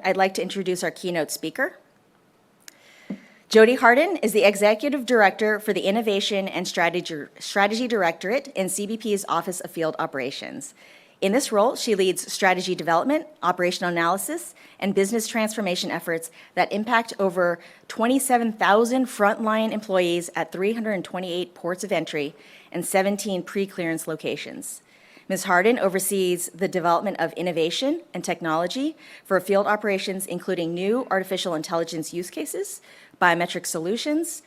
I'd like to introduce our keynote speaker. Jody Hardin is the Executive Director for the Innovation and Strategy Directorate in CBP's Office of Field Operations. In this role, she leads strategy development, operational analysis, and business transformation efforts that impact over 27,000 frontline employees at 328 ports of entry and 17 pre-clearance locations. Ms. Hardin oversees the development of innovation and technology for field operations, including new artificial intelligence use cases, biometric solutions,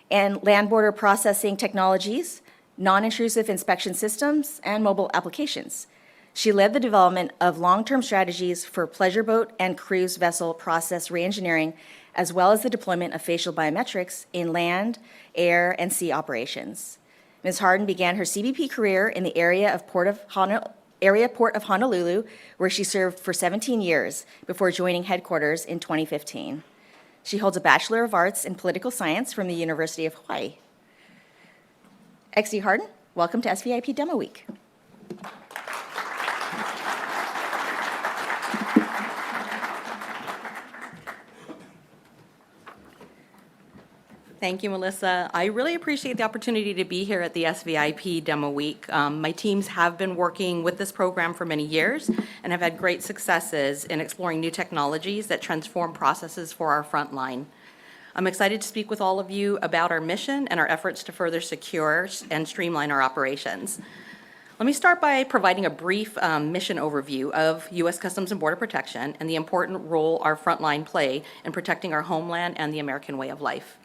and land border processing technologies, non-intrusive inspection systems, and mobile applications. She led the development of long-term strategies for pleasure boat and cruise vessel process reengineering, as well as the deployment of facial biometrics in land, air, and sea operations. Ms. Hardin began her CBP career in the area port of Honolulu, where she served for 17 years before joining headquarters in 2015. She holds a Bachelor of Arts in Political Science from the University of Hawaii. XD Hardin, welcome to SVIP Demo Week. Thank you, Melissa. I really appreciate the opportunity to be here at the SVIP Demo Week. My teams have been working with this program for many years and have had great successes in exploring new technologies that transform processes for our frontline. I'm excited to speak with all of you about our mission and our efforts to further secure and streamline our operations. Let me start by providing a brief mission overview of U.S. Customs and Border Protection and the important role our frontline play in protecting our homeland and the American way of life.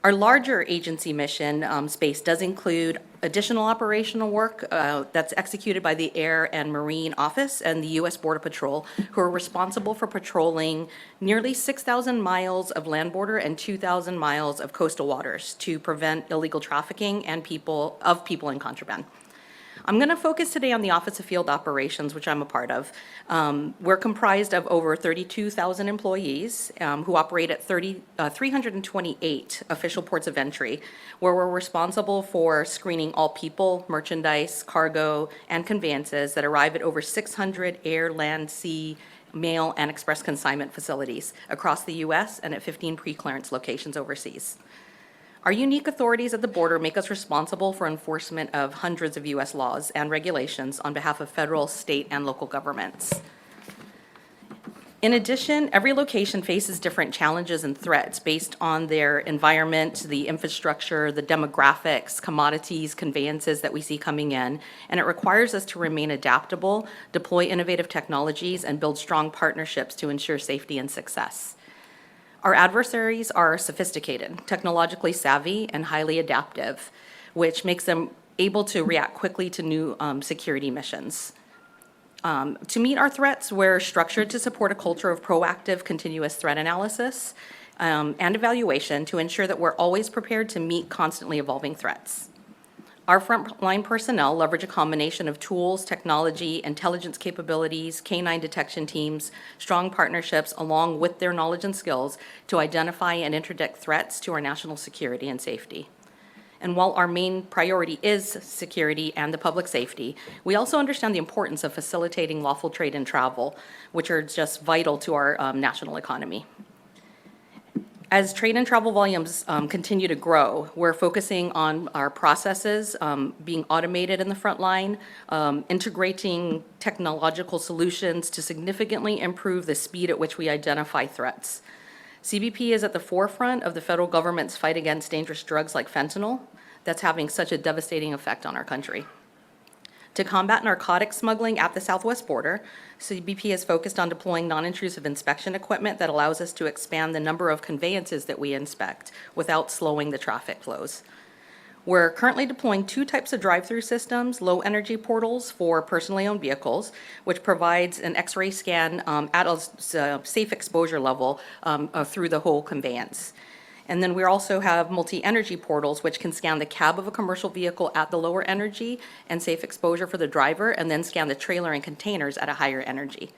Our larger agency mission space does include additional operational work that's executed by the Air and Marine Office and the U.S. Border Patrol, who are responsible for patrolling nearly 6,000 miles of land border and 2,000 miles of coastal waters to prevent illegal trafficking and people and contraband. I'm going to focus today on the Office of Field Operations, which I'm a part of. We're comprised of over 32,000 employees who operate at 328 official ports of entry, where we're responsible for screening all people, merchandise, cargo, and conveyances that arrive at over 600 air, land, sea, mail, and express consignment facilities across the U.S. and at 15 pre-clearance locations overseas. Our unique authorities at the border make us responsible for enforcement of hundreds of U.S. laws and regulations on behalf of federal, state, and local governments. In addition, every location faces different challenges and threats based on their environment, the infrastructure, the demographics, commodities, conveyances that we see coming in, and it requires us to remain adaptable, deploy innovative technologies, and build strong partnerships to ensure safety and success. Our adversaries are sophisticated, technologically savvy, and highly adaptive, which makes them able to react quickly to new security missions. To meet our threats, we're structured to support a culture of proactive, continuous threat analysis and evaluation to ensure that we're always prepared to meet constantly evolving threats. Our frontline personnel leverage a combination of tools, technology, intelligence capabilities, canine detection teams, strong partnerships, along with their knowledge and skills to identify and interdict threats to our national security and safety. And while our main priority is security and the public safety, we also understand the importance of facilitating lawful trade and travel, which are just vital to our national economy. As trade and travel volumes continue to grow, we're focusing on our processes being automated in the front line, integrating technological solutions to significantly improve the speed at which we identify threats. CBP is at the forefront of the federal government's fight against dangerous drugs like fentanyl that's having such a devastating effect on our country. To combat narcotic smuggling at the southwest border, CBP is focused on deploying non-intrusive inspection equipment that allows us to expand the number of conveyances that we inspect without slowing the traffic flows. We're currently deploying two types of drive-through systems, low-energy portals for personally owned vehicles, which provides an X-ray scan at a safe exposure level through the whole conveyance. And then we also have multi-energy portals, which can scan the cab of a commercial vehicle at the lower energy and safe exposure for the driver, and then scan the trailer and containers at a higher energy.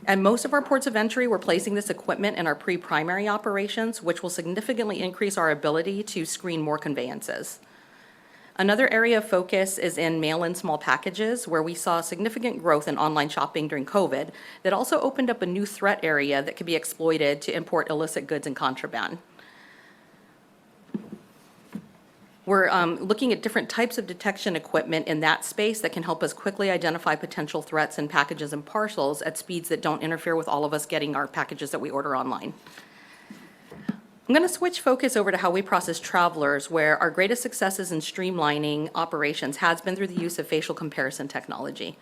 At most of our ports of entry, we're placing this equipment in our pre-primary operations, which will significantly increase our ability to screen more conveyances. Another area of focus is in mail-in small packages, where we saw significant growth in online shopping during COVID that also opened up a new threat area that could be exploited to import illicit goods and contraband. We're looking at different types of detection equipment in that space that can help us quickly identify potential threats in packages and parcels at speeds that don't interfere with all of us getting our packages that we order online. I'm going to switch focus over to how we process travelers, where our greatest successes in streamlining operations has been through the use of facial comparison technology.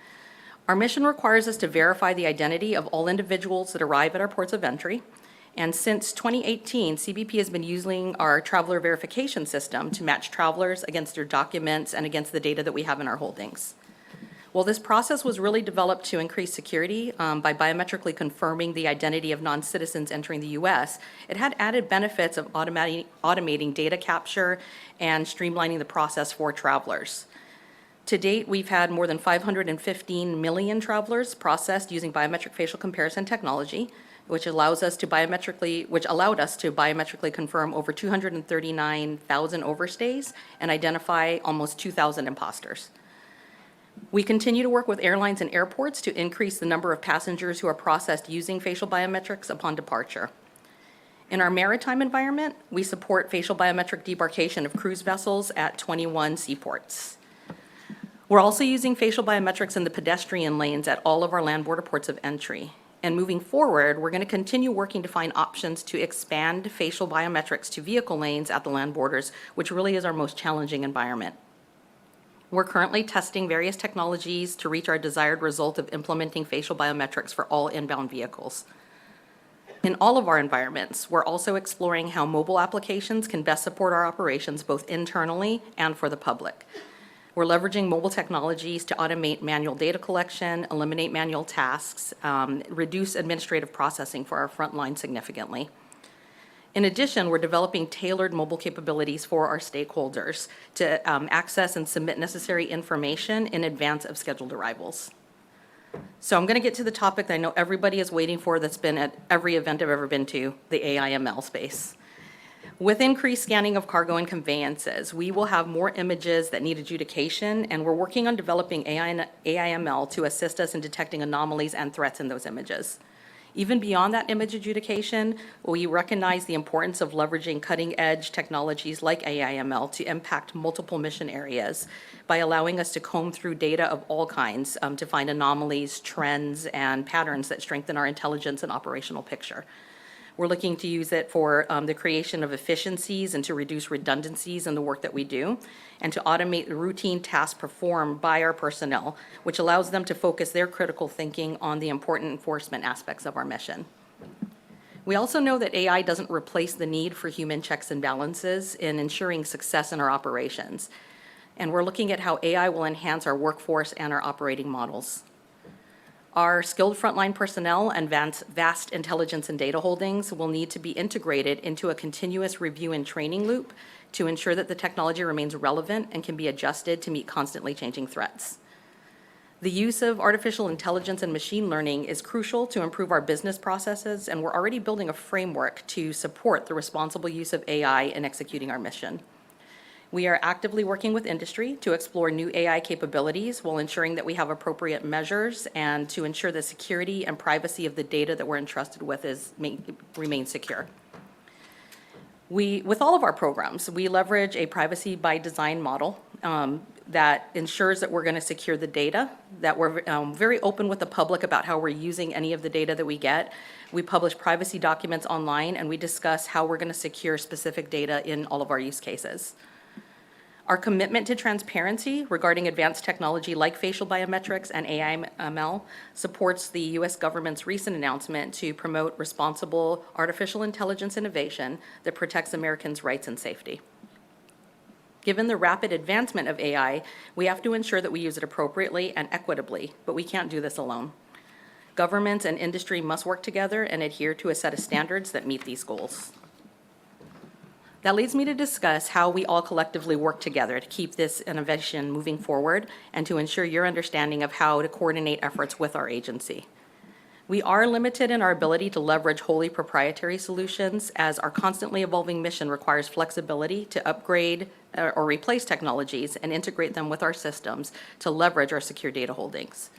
Our mission requires us to verify the identity of all individuals that arrive at our ports of entry. And since 2018, CBP has been using our traveler verification system to match travelers against their documents and against the data that we have in our holdings. Well, this process was really developed to increase security by biometrically confirming the identity of non-citizens entering the U.S. It had added benefits of automating data capture and streamlining the process for travelers. To date, we've had more than 515 million travelers processed using biometric facial comparison technology, which allowed us to biometrically confirm over 239,000 overstays and identify almost 2,000 imposters. We continue to work with airlines and airports to increase the number of passengers who are processed using facial biometrics upon departure. In our maritime environment, we support facial biometric debarkation of cruise vessels at 21 seaports. We're also using facial biometrics in the pedestrian lanes at all of our land border ports of entry. And moving forward, we're going to continue working to find options to expand facial biometrics to vehicle lanes at the land borders, which really is our most challenging environment. We're currently testing various technologies to reach our desired result of implementing facial biometrics for all inbound vehicles. In all of our environments, we're also exploring how mobile applications can best support our operations both internally and for the public. We're leveraging mobile technologies to automate manual data collection, eliminate manual tasks, reduce administrative processing for our frontline significantly. In addition, we're developing tailored mobile capabilities for our stakeholders to access and submit necessary information in advance of scheduled arrivals. So I'm going to get to the topic that I know everybody is waiting for, that's been at every event I've ever been to, the AI/ML space. With increased scanning of cargo and conveyances, we will have more images that need adjudication, and we're working on developing AI/ML to assist us in detecting anomalies and threats in those images. Even beyond that image adjudication, we recognize the importance of leveraging cutting-edge technologies like AI/ML to impact multiple mission areas by allowing us to comb through data of all kinds to find anomalies, trends, and patterns that strengthen our intelligence and operational picture. We're looking to use it for the creation of efficiencies and to reduce redundancies in the work that we do, and to automate the routine tasks performed by our personnel, which allows them to focus their critical thinking on the important enforcement aspects of our mission. We also know that AI doesn't replace the need for human checks and balances in ensuring success in our operations. And we're looking at how AI will enhance our workforce and our operating models. Our skilled frontline personnel and vast intelligence and data holdings will need to be integrated into a continuous review and training loop to ensure that the technology remains relevant and can be adjusted to meet constantly changing threats. The use of artificial intelligence and machine learning is crucial to improve our business processes, and we're already building a framework to support the responsible use of AI in executing our mission. We are actively working with industry to explore new AI capabilities while ensuring that we have appropriate measures and to ensure the security and privacy of the data that we're entrusted with remains secure. With all of our programs, we leverage a privacy by design model that ensures that we're going to secure the data, that we're very open with the public about how we're using any of the data that we get. We publish privacy documents online, and we discuss how we're going to secure specific data in all of our use cases. Our commitment to transparency regarding advanced technology like facial biometrics and AI/ML supports the U.S. government's recent announcement to promote responsible artificial intelligence innovation that protects Americans' rights and safety. Given the rapid advancement of AI, we have to ensure that we use it appropriately and equitably, but we can't do this alone. Governments and industry must work together and adhere to a set of standards that meet these goals. That leads me to discuss how we all collectively work together to keep this innovation moving forward and to ensure your understanding of how to coordinate efforts with our agency. We are limited in our ability to leverage wholly proprietary solutions, as our constantly evolving mission requires flexibility to upgrade or replace technologies and integrate them with our systems to leverage our secure data holdings.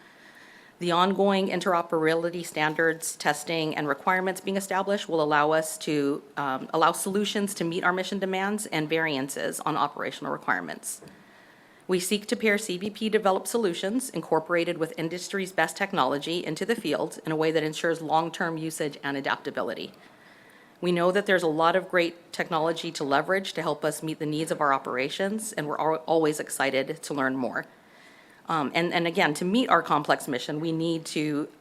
The ongoing interoperability standards, testing, and requirements being established will allow us to allow solutions to meet our mission demands and variances on operational requirements. We seek to pair CBP-developed solutions incorporated with industry's best technology into the field in a way that ensures long-term usage and adaptability. We know that there's a lot of great technology to leverage to help us meet the needs of our operations, and we're always excited to learn more. And again, to meet our complex mission, we need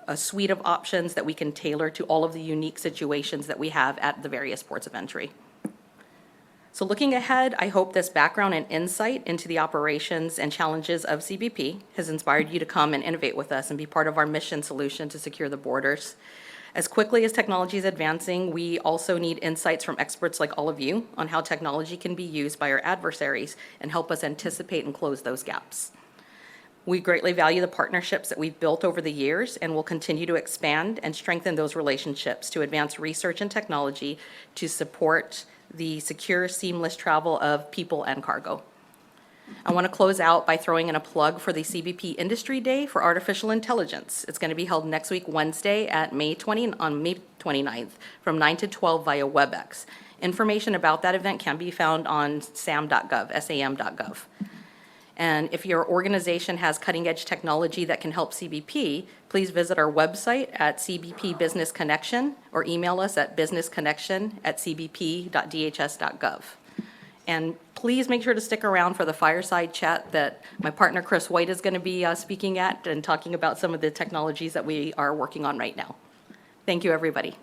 a suite of options that we can tailor to all of the unique situations that we have at the various ports of entry. So looking ahead, I hope this background and insight into the operations and challenges of CBP has inspired you to come and innovate with us and be part of our mission solution to secure the borders. As quickly as technology is advancing, we also need insights from experts like all of you on how technology can be used by our adversaries and help us anticipate and close those gaps. We greatly value the partnerships that we've built over the years and will continue to expand and strengthen those relationships to advance research and technology to support the secure, seamless travel of people and cargo. I want to close out by throwing in a plug for the CBP Industry Day for Artificial Intelligence. It's going to be held next week, Wednesday, on May 29th, from 9 to 12 via WebEx. Information about that event can be found on sam.gov. And if your organization has cutting-edge technology that can help CBP, please visit our website at CBP Business Connection or email us at businessconnection@cbp.dhs.gov. And please make sure to stick around for the fireside chat that my partner Chris White is going to be speaking at and talking about some of the technologies that we are working on right now. Thank you, everybody.